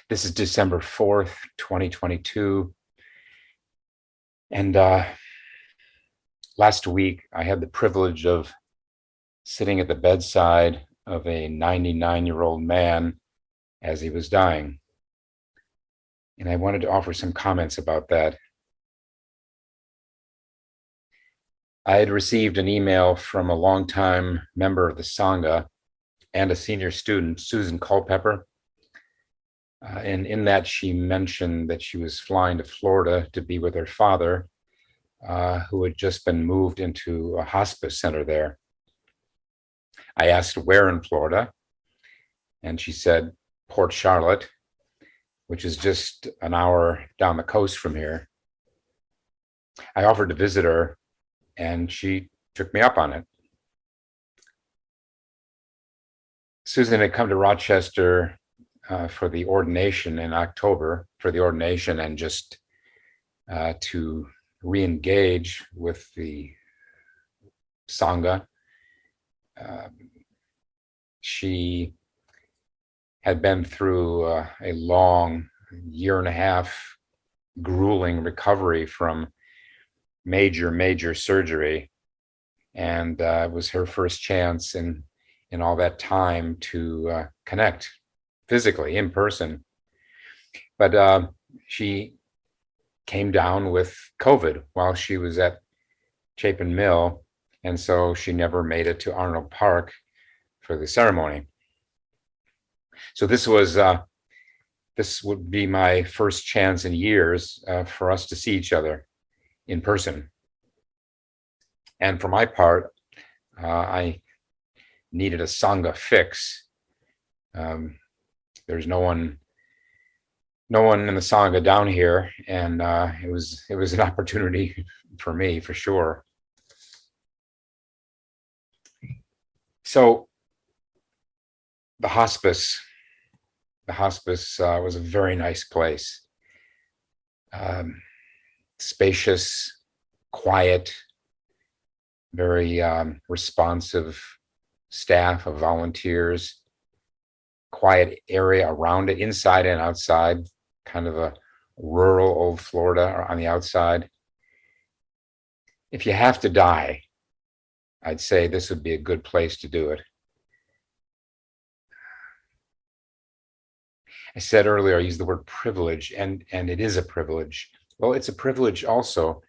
This is December 4th, 2022. And last week, I had the privilege of sitting at the bedside of a 99-year-old man as he was dying. And I wanted to offer some comments about that. I had received an email from a longtime member of the Sangha and a senior student, Susan Culpepper. And in that, she mentioned that she was flying to Florida to be with her father, who had just been moved into a hospice center there. I asked where in Florida, and she said Port Charlotte, which is just an hour down the coast from here. I offered to visit her, and she took me up on it. Susan had come to Rochester for the ordination in October, and just to re-engage with the Sangha. She had been through a long year and a half grueling recovery from major surgery, and it was her first chance in all that time to connect physically in person. But she came down with COVID while she was at Chapin Mill, and so she never made it to Arnold Park for the ceremony. So this would be my first chance in years for us to see each other in person. And for my part, I needed a Sangha fix. There's no one in the Sangha down here, and it was an opportunity for me, for sure. So the hospice was a very nice place. Spacious, quiet, very responsive staff of volunteers, quiet area around it, inside and outside, kind of a rural old Florida on the outside. If you have to die, I'd say this would be a good place to do it. I said earlier, I used the word privilege, and it is a privilege. Well, it's a privilege also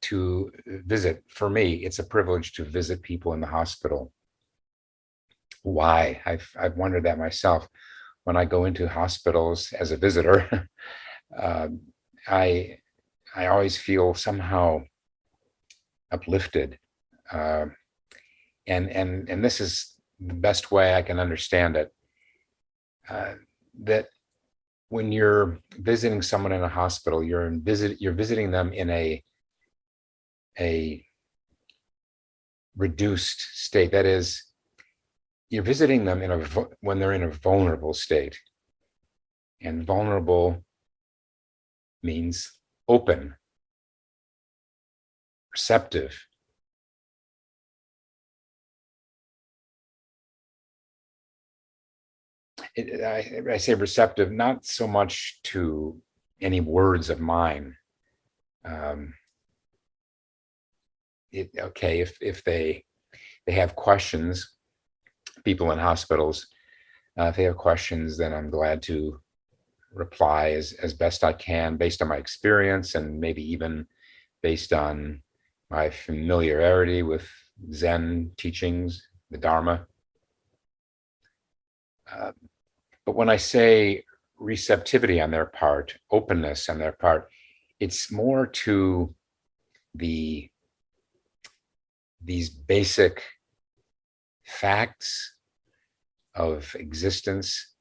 to visit. For me, it's a privilege to visit people in the hospital. Why? I've wondered that myself. When I go into hospitals as a visitor, I always feel somehow uplifted, and this is the best way I can understand it. That when you're visiting someone in a hospital, you're visiting them in a reduced state. That is, you're visiting them when they're in a vulnerable state, and vulnerable means open, receptive. I say receptive, not so much to any words of mine. Okay, if they have questions, people in hospitals, if they have questions, then I'm glad to reply as best I can based on my experience, and maybe even based on my familiarity with Zen teachings, the Dharma. But when I say receptivity on their part, openness on their part, it's more to these basic facts of existence,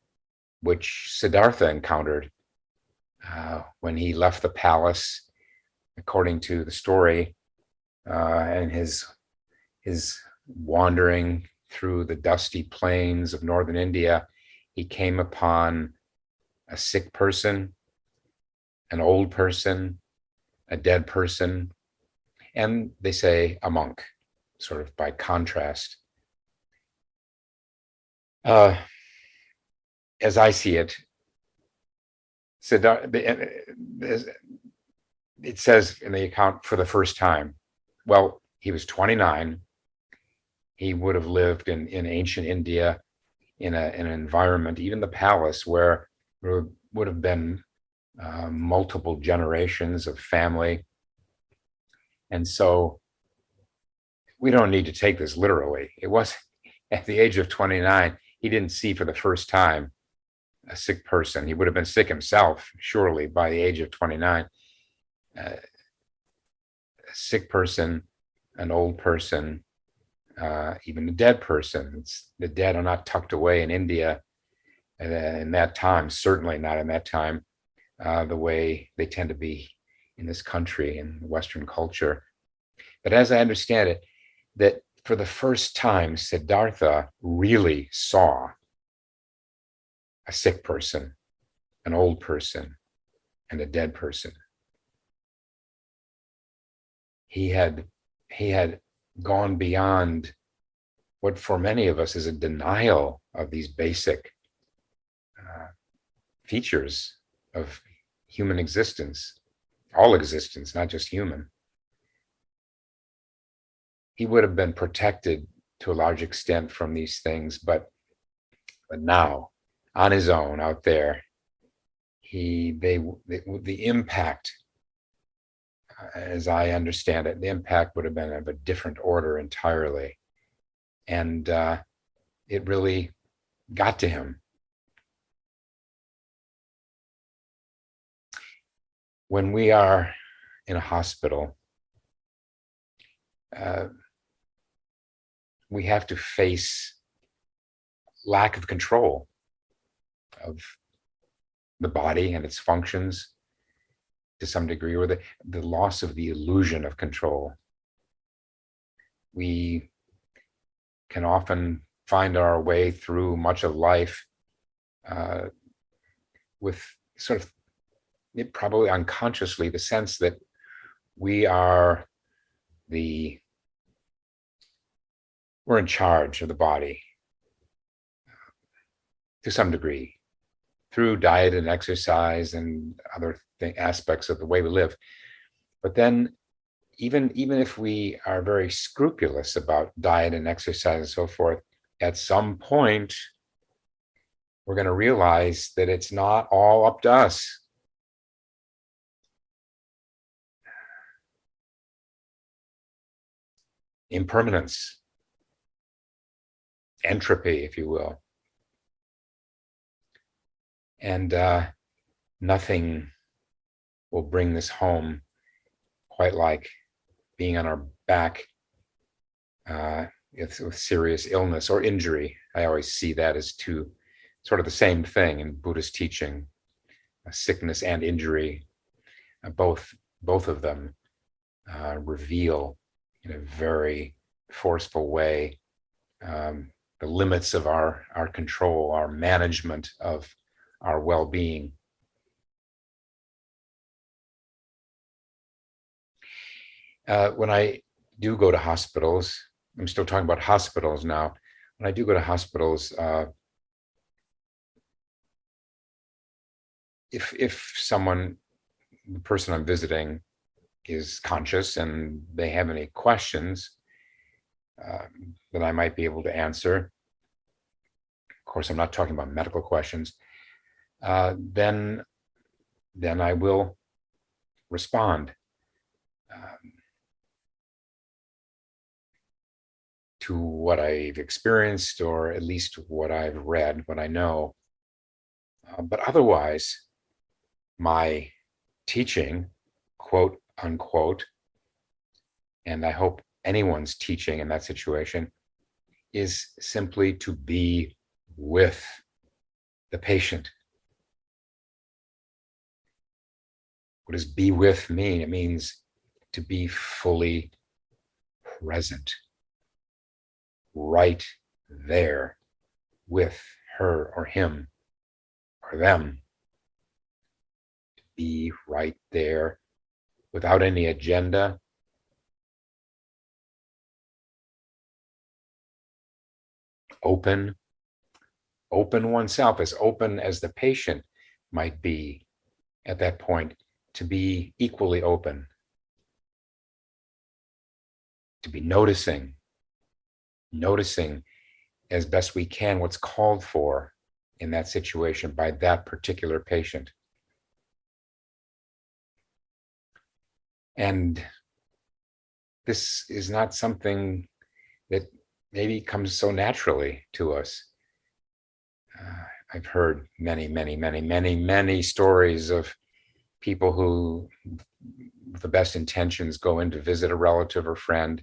which Siddhartha encountered when he left the palace, according to the story, and his wandering through the dusty plains of northern India. He came upon a sick person, an old person, a dead person, and they say a monk, sort of by contrast. As I see it, It says in the account for the first time. Well, he was 29. He would have lived in ancient India in an environment, even the palace, where there would have been multiple generations of family. And so we don't need to take this literally. It was at the age of 29, he didn't see for the first time a sick person. He would have been sick himself, surely, by the age of 29. A sick person, an old person, even a dead person. The dead are not tucked away in India in that time, certainly not in that time, the way they tend to be in this country and Western culture. But as I understand it, that for the first time, Siddhartha really saw a sick person, an old person, and a dead person. He had gone beyond what for many of us is a denial of these basic features of human existence, all existence, not just human. He would have been protected to a large extent from these things, but now, on his own out there, the impact, as I understand it, the impact would have been of a different order entirely, and it really got to him. When we are in a hospital, we have to face lack of control of the body and its functions to some degree, or the loss of the illusion of control. We can often find our way through much of life with sort of probably unconsciously the sense that we're in charge of the body to some degree through diet and exercise and other aspects of the way we live. But then even if we are very scrupulous about diet and exercise and so forth, at some point we're going to realize that it's not all up to us. Impermanence, entropy, if you will. And nothing will bring this home quite like being on our back with serious illness or injury. I always see that as two sort of the same thing in Buddhist teaching. Sickness and injury, both of them reveal in a very forceful way the limits of our control, our management of our well-being. When I do go to hospitals, I'm still talking about hospitals now. When I do go to hospitals, if someone, the person I'm visiting, is conscious and they have any questions that I might be able to answer, of course, I'm not talking about medical questions, then I will respond to what I've experienced, or at least what I've read, what I know. But otherwise, my teaching, quote unquote, and I hope anyone's teaching in that situation, is simply to be with the patient. What does be with mean? It means to be fully present, right there with her or him or them. To be right there without any agenda. Open oneself, as open as the patient might be at that point to be equally open, to be noticing as best we can what's called for in that situation by that particular patient. And this is not something that maybe comes so naturally to us. I've heard many stories of people who, with the best intentions, go in to visit a relative or friend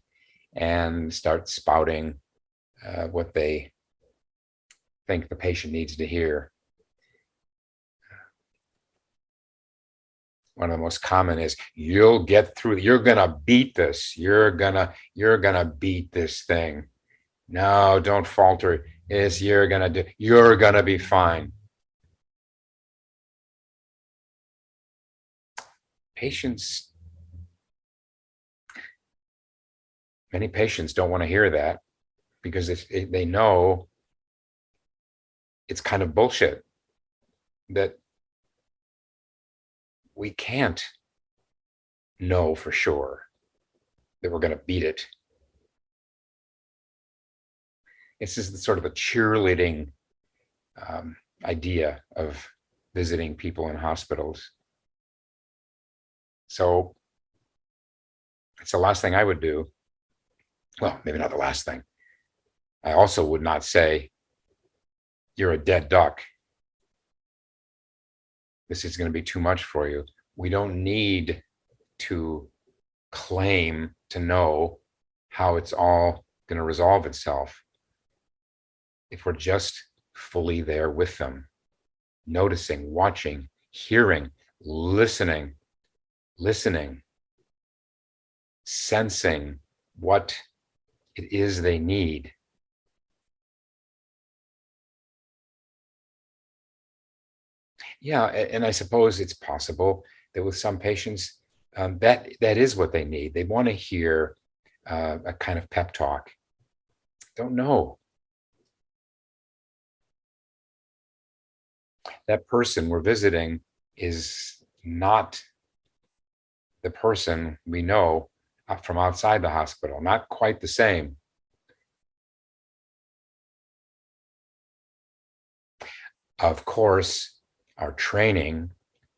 and start spouting what they think the patient needs to hear. One of the most common is, you'll get through, you're gonna beat this, you're gonna beat this thing. No, don't falter. You're gonna be fine. Many patients don't want to hear that, because they know it's kind of bullshit, that we can't know for sure that we're going to beat it. This is the sort of a cheerleading idea of visiting people in hospitals. So it's the last thing I would do. Well, maybe not the last thing. I also would not say, you're a dead duck. This is going to be too much for you. We don't need to claim to know how it's all going to resolve itself. If we're just fully there with them, noticing, watching, hearing, listening, sensing what it is they need. Yeah, and I suppose it's possible that with some patients, that is what they need. They want to hear a kind of pep talk. Don't know. That person we're visiting is not the person we know from outside the hospital, not quite the same. Of course, our training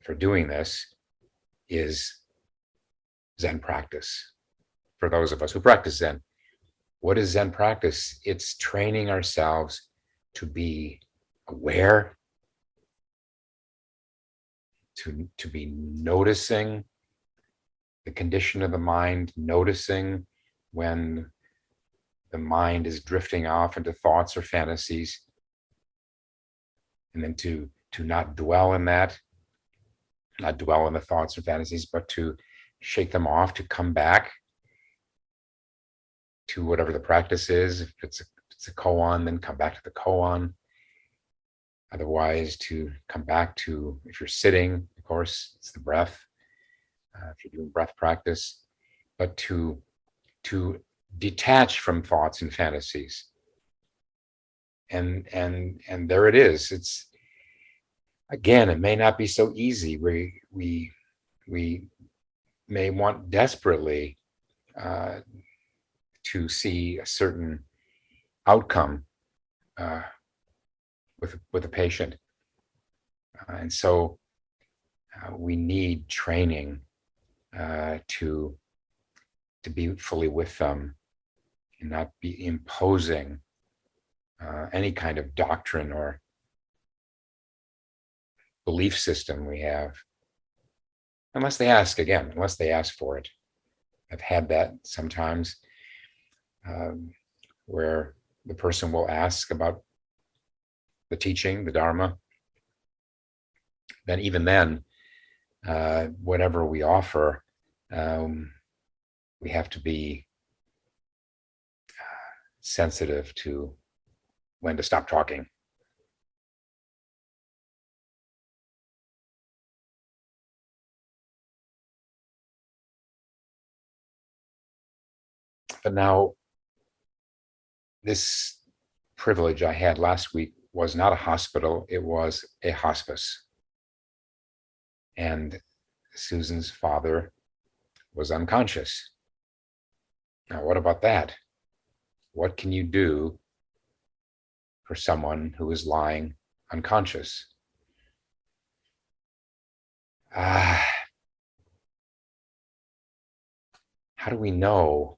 for doing this is Zen practice. For those of us who practice Zen, what is Zen practice? It's training ourselves to be aware, to be noticing the condition of the mind, noticing when the mind is drifting off into thoughts or fantasies, and then to not dwell in that, not dwell in the thoughts or fantasies, but to shake them off, to come back to whatever the practice is. If it's a koan, then come back to the koan. Otherwise, to come back to, if you're sitting, of course, it's the breath. If you're doing breath practice, but to detach from thoughts and fantasies. And there it is. It's, again, it may not be so easy. We may want desperately to see a certain outcome with a patient, and so we need training to be fully with them and not be imposing any kind of doctrine or belief system we have, unless they ask for it. I've had that sometimes, where the person will ask about the teaching, the Dharma. Then even then, whatever we offer, we have to be sensitive to when to stop talking. But now, this privilege I had last week was not a hospital, it was a hospice. and Susan's father was unconscious. Now, what about that? What can you do for someone who is lying unconscious? How do we know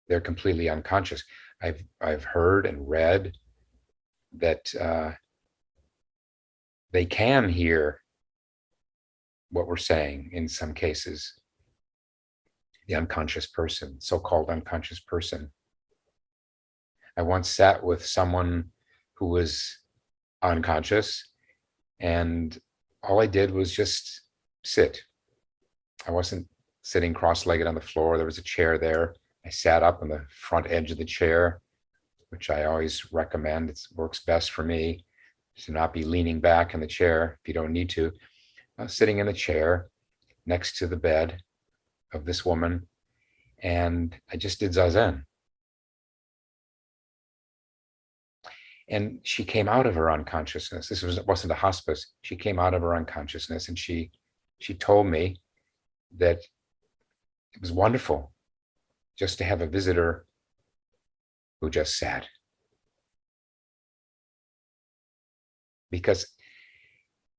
they're completely unconscious? I've heard and read that they can hear what we're saying in some cases. The unconscious person, so-called unconscious person. I once sat with someone who was unconscious, and all I did was just sit. I wasn't sitting cross-legged on the floor. There was a chair there. I sat up on the front edge of the chair, which I always recommend. It works best for me to not be leaning back in the chair if you don't need to. I was sitting in the chair next to the bed of this woman, and I just did Zazen. And she came out of her unconsciousness. Wasn't a hospice. She came out of her unconsciousness, and she told me that it was wonderful just to have a visitor who just sat. Because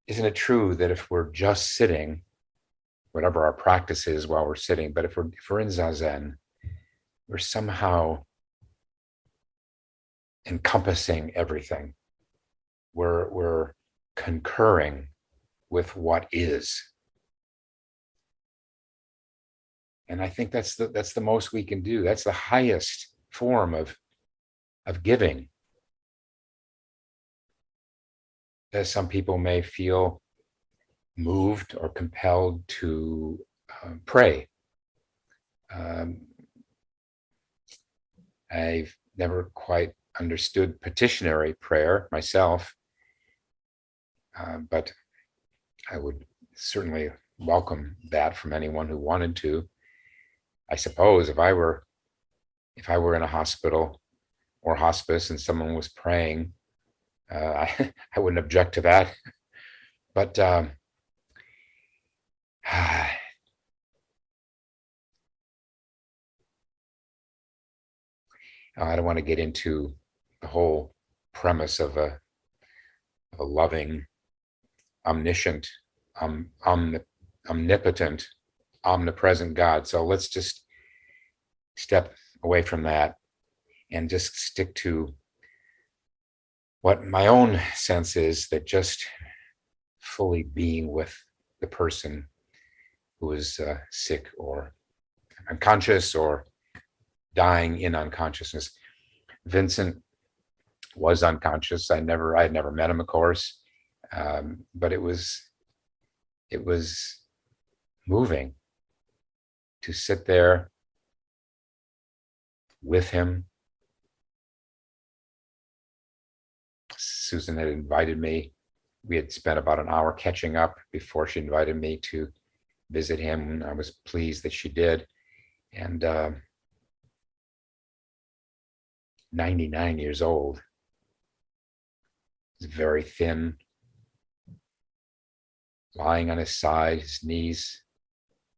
isn't it true that if we're just sitting, whatever our practice is while we're sitting, but if we're in Zazen, we're somehow encompassing everything. We're concurring with what is. And I think that's the most we can do. That's the highest form of giving. As some people may feel moved or compelled to pray. I've never quite understood petitionary prayer myself, but I would certainly welcome that from anyone who wanted to. I suppose if I were in a hospital or hospice and someone was praying, I wouldn't object to that. But I don't want to get into the whole premise of a loving, omniscient, omnipotent, omnipresent God. So let's just step away from that and just stick to what my own sense is, that just fully being with the person who is sick or unconscious or dying in unconsciousness. Vincent was unconscious. I had never met him, of course, but it was moving to sit there with him. Susan had invited me. We had spent about an hour catching up before she invited me to visit him. I was pleased that she did. And 99 years old. He's very thin, lying on his side, his knees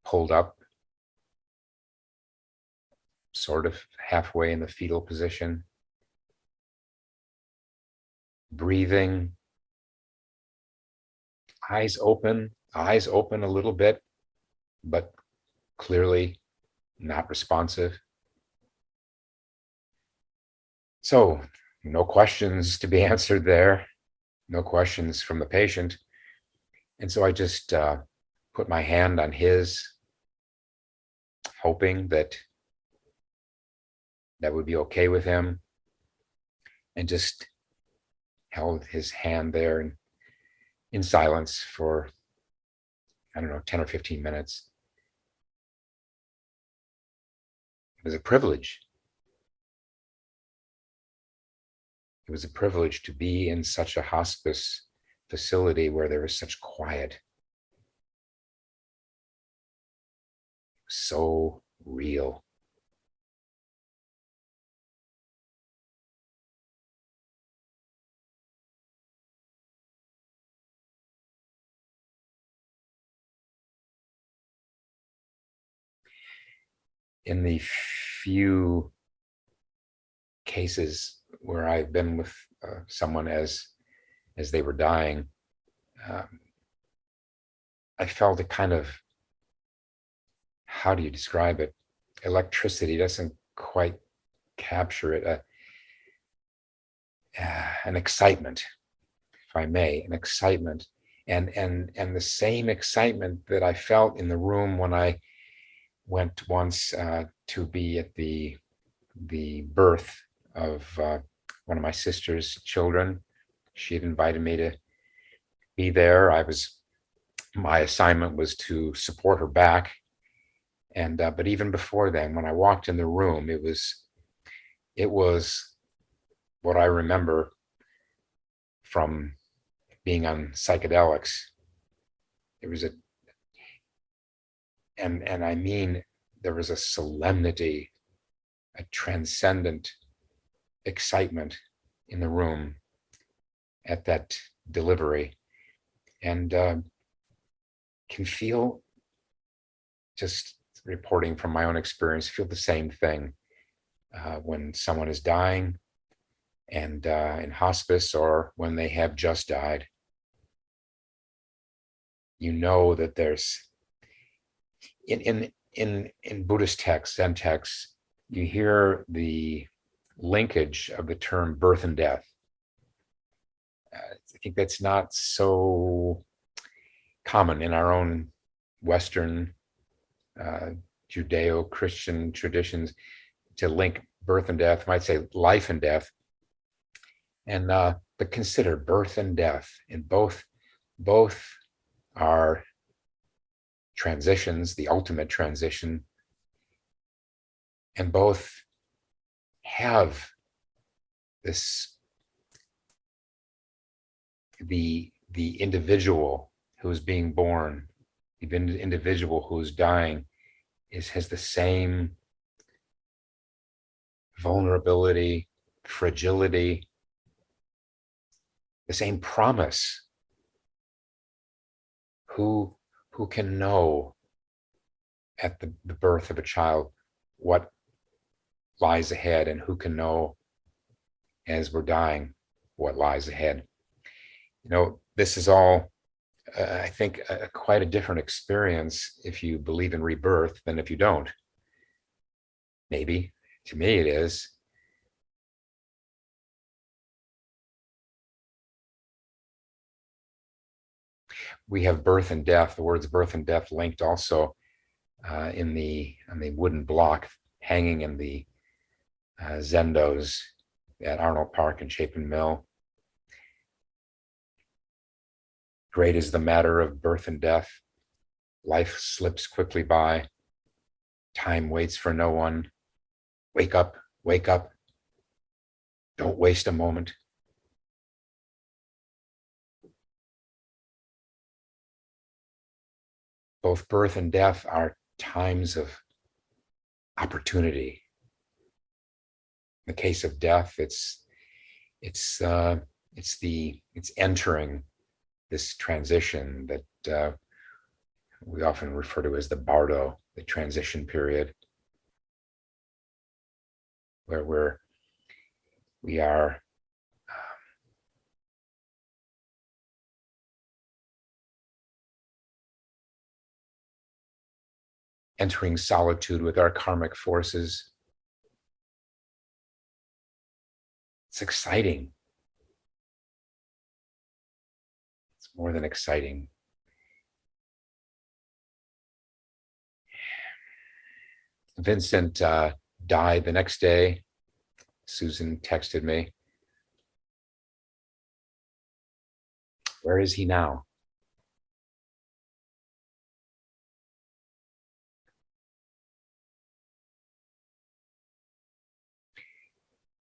pulled up, sort of halfway in the fetal position, breathing, eyes open a little bit, but clearly not responsive. So no questions to be answered there, no questions from the patient. And so I just put my hand on his, hoping that would be okay with him, and just held his hand there in silence for, I don't know, 10 or 15 minutes. It was a privilege. It was a privilege to be in such a hospice facility where there was such quiet. It was so real. in the few cases where I've been with someone as they were dying, um, I felt a kind of, how do you describe it? Electricity doesn't quite capture it. An excitement, if I may, an excitement, and the same excitement that I felt in the room when I went once to be at the birth of one of my sister's children. She had invited me to be there. My assignment was to support her back, and but even before then, when I walked in the room, it was what I remember from being on psychedelics. It was and I mean, there was a solemnity, a transcendent excitement in the room at that delivery, and can feel, just reporting from my own experience, feel the same thing when someone is dying and in hospice, or when they have just died. You know that there's in Buddhist texts, Zen texts, you hear the linkage of the term birth and death. I think that's not so common in our own Western Judeo-Christian traditions to link birth and death. Might say life and death, and but consider birth and death, and both are transitions, the ultimate transition, and both have this, the individual who's being born, the individual who's dying has the same vulnerability, fragility, the same promise. Who can know at the birth of a child what lies ahead, and who can know as we're dying what lies ahead? You know, this is all, I think, quite a different experience if you believe in rebirth than if you don't. Maybe, to me it is. We have birth and death, the words birth and death linked also on the wooden block hanging in the zendos at Arnold Park and Chapin Mill. Great is the matter of birth and death. Life slips quickly by. Time waits for no one. Wake up, wake up. Don't waste a moment. Both birth and death are times of opportunity. In the case of death, it's entering this transition that we often refer to as the bardo, the transition period, where we are entering solitude with our karmic forces. It's exciting. It's more than exciting. Vincent died the next day. Susan texted me. Where is he now?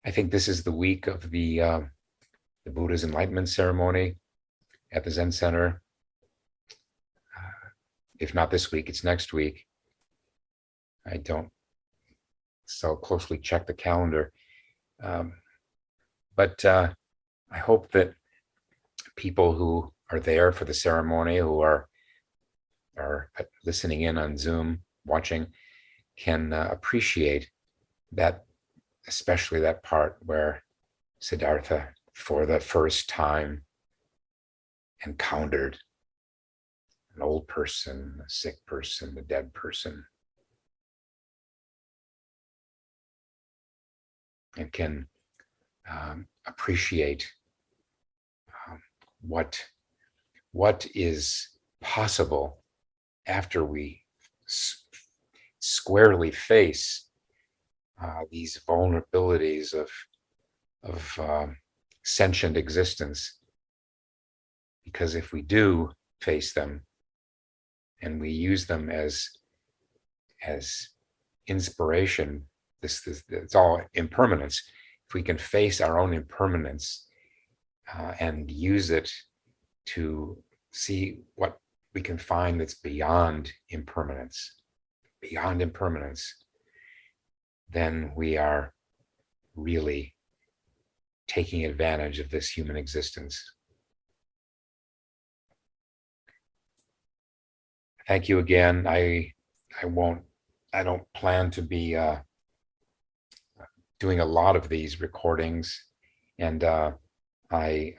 I think this is the week of the Buddha's enlightenment ceremony at the Zen Center. If not this week, it's next week. I don't so closely check the calendar. But I hope that people who are there for the ceremony, who are listening in on Zoom, watching, can appreciate that, especially that part where Siddhartha, for the first time, encountered an old person, a sick person, a dead person, and can appreciate um, what is possible after we squarely face these vulnerabilities of sentient existence. Because if we do face them and we use them as inspiration, this it's all impermanence. If we can face our own impermanence and use it to see what we can find that's beyond impermanence, then we are really taking advantage of this human existence. Thank you again. I don't plan to be doing a lot of these recordings, and I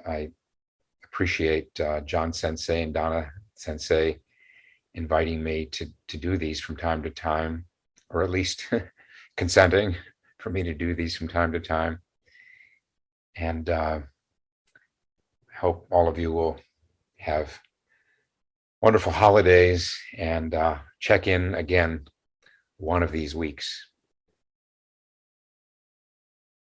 appreciate John Sensei and Donna Sensei inviting me to do these from time to time, or at least consenting for me to do these from time to time. And I hope all of you will have wonderful holidays and check in again one of these weeks.